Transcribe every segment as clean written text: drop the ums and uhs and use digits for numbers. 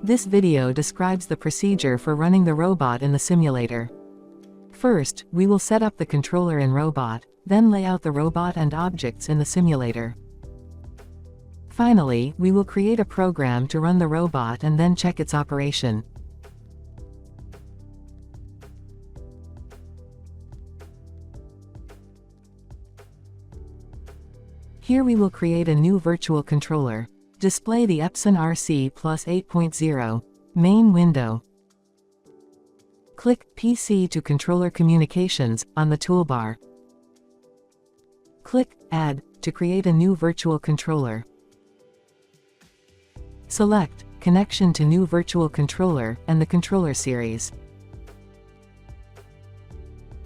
This video describes the procedure for running the robot in the simulator. First, we will set up the controller in robot, then lay out the robot and objects in the simulator. Finally, we will create a program to run the robot and then check its operation. Here we will create a new virtual controller. Display the Epson RC Plus 8.0 main window. Click PC to Controller Communications on the toolbar. Click Add to create a new virtual controller. Select Connection to New Virtual Controller and the controller series.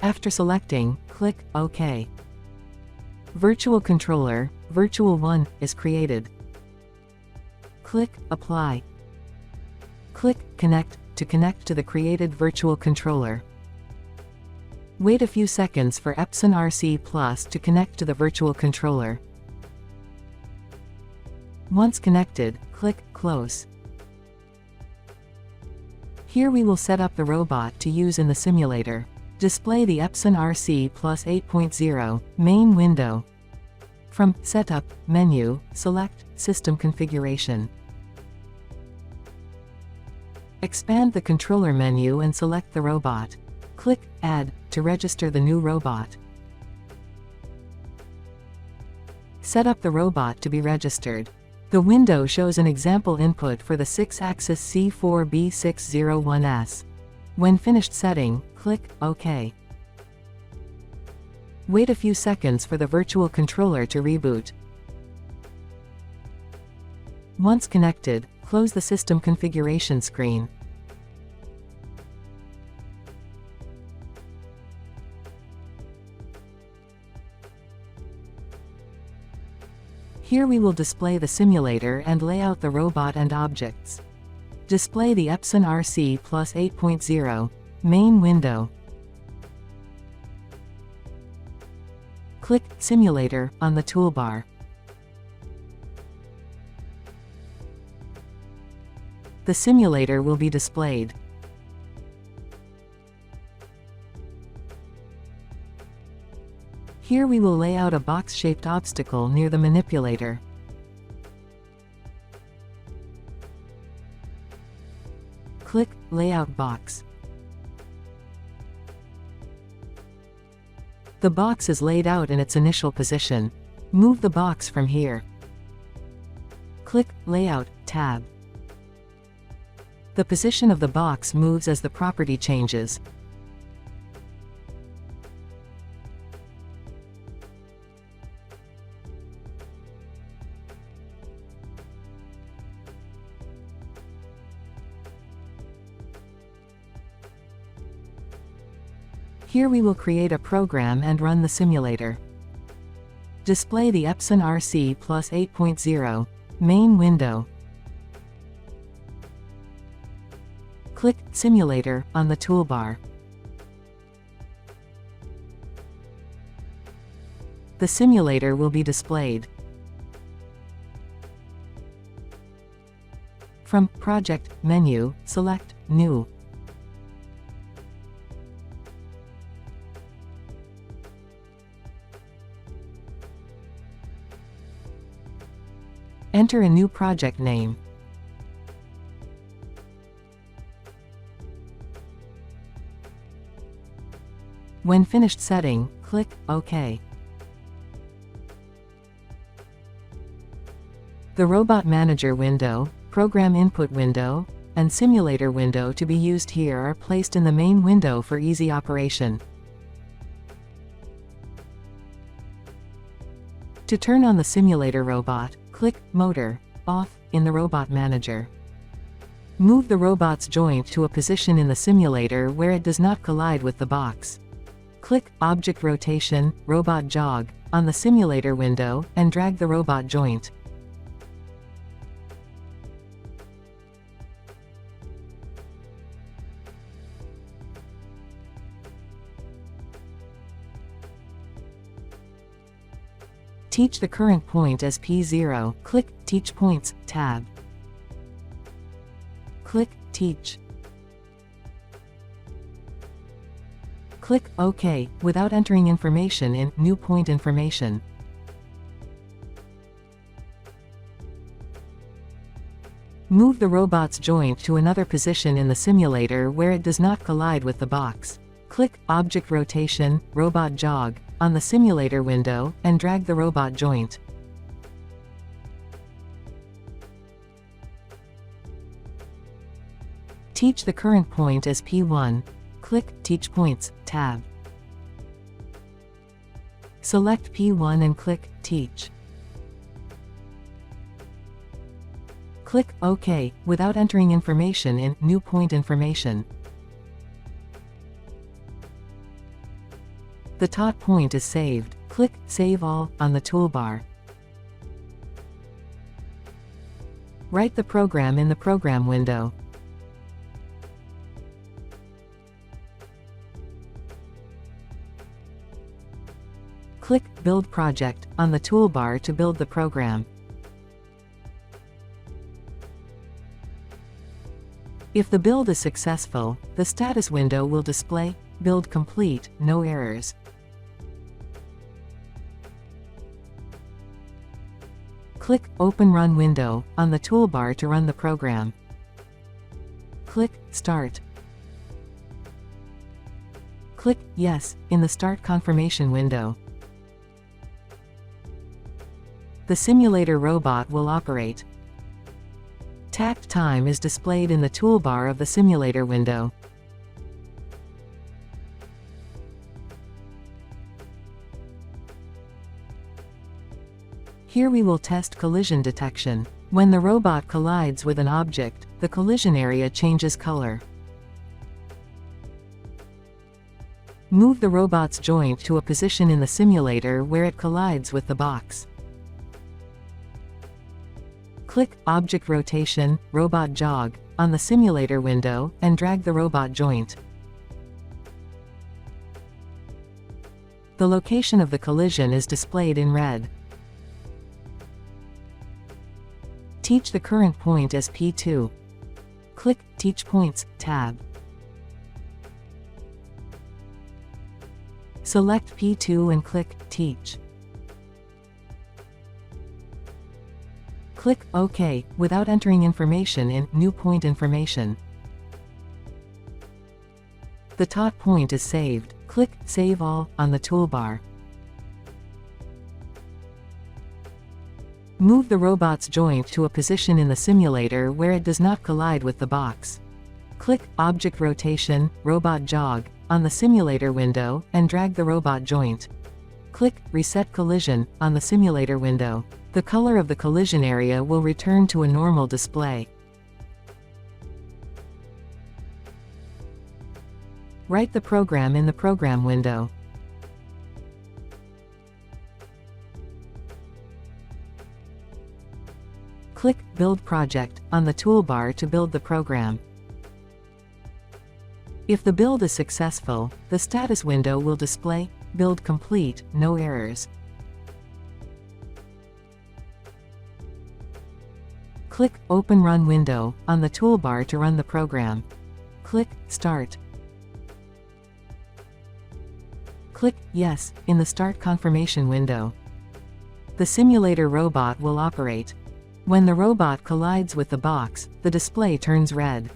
After selecting, click OK. Virtual controller, Virtual 1, is created. Click Apply. Click Connect to connect to the created virtual controller. Wait a few seconds for Epson RC Plus to connect to the virtual controller. Once connected, click Close. Here we will set up the robot to use in the simulator. Display the Epson RC Plus 8.0 main window. From Setup menu, select System Configuration. Expand the controller menu and select the robot. Click Add to register the new robot. Set up the robot to be registered. The window shows an example input for the 6-axis C4B601S. When finished setting, click OK. Wait a few seconds for the virtual controller to reboot. Once connected, close the system configuration screen. Here we will display the simulator and lay out the robot and objects. Display the Epson RC Plus 8.0 main window. Click Simulator on the toolbar. The simulator will be displayed. Here we will lay out a box-shaped obstacle near the manipulator. Click Layout Box. The box is laid out in its initial position. Move the box from here. Click Layout tab. The position of the box moves as the property changes. Here we will create a program and run the simulator. Display the Epson RC Plus 8.0 main window. Click Simulator on the toolbar. The simulator will be displayed. From Project menu, select New. Enter a new project name. When finished setting, click OK. The Robot Manager window, Program Input window, and Simulator window to be used here are placed in the main window for easy operation. To turn on the simulator robot, click Motor Off in the Robot Manager. Move the robot's joint to a position in the simulator where it does not collide with the box. Click Object Rotation, Robot Jog on the simulator window and drag the robot joint. Teach the current point as P0. Click Teach Points tab. Click Teach. Click OK without entering information in New Point Information. Move the robot's joint to another position in the simulator where it does not collide with the box. Click Object Rotation, Robot Jog on the simulator window and drag the robot joint. Teach the current point as P1. Click Teach Points tab. Select P1 and click Teach. Click OK without entering information in New Point Information. The taught point is saved. Click Save All on the toolbar. Write the program in the program window. Click Build Project on the toolbar to build the program. If the build is successful, the status window will display Build Complete, no errors. Click Open Run window on the toolbar to run the program. Click Start. Click Yes in the Start Confirmation window. The simulator robot will operate. Takt time is displayed in the toolbar of the simulator window. Here we will test collision detection. When the robot collides with an object, the collision area changes color. Move the robot's joint to a position in the simulator where it collides with the box. Click Object Rotation, Robot Jog on the simulator window and drag the robot joint. The location of the collision is displayed in red. Teach the current point as P2. Click Teach Points tab. Select P2 and click Teach. Click OK without entering information in New Point Information. The taught point is saved. Click Save All on the toolbar. Move the robot's joint to a position in the simulator where it does not collide with the box. Click Object Rotation, Robot Jog on the simulator window and drag the robot joint. Click Reset Collision on the simulator window. The color of the collision area will return to a normal display. Write the program in the program window. Click Build Project on the toolbar to build the program. If the build is successful, the status window will display Build Complete, no errors. Click Open Run window on the toolbar to run the program. Click Start. Click Yes in the Start Confirmation window. The simulator robot will operate. When the robot collides with the box, the display turns red.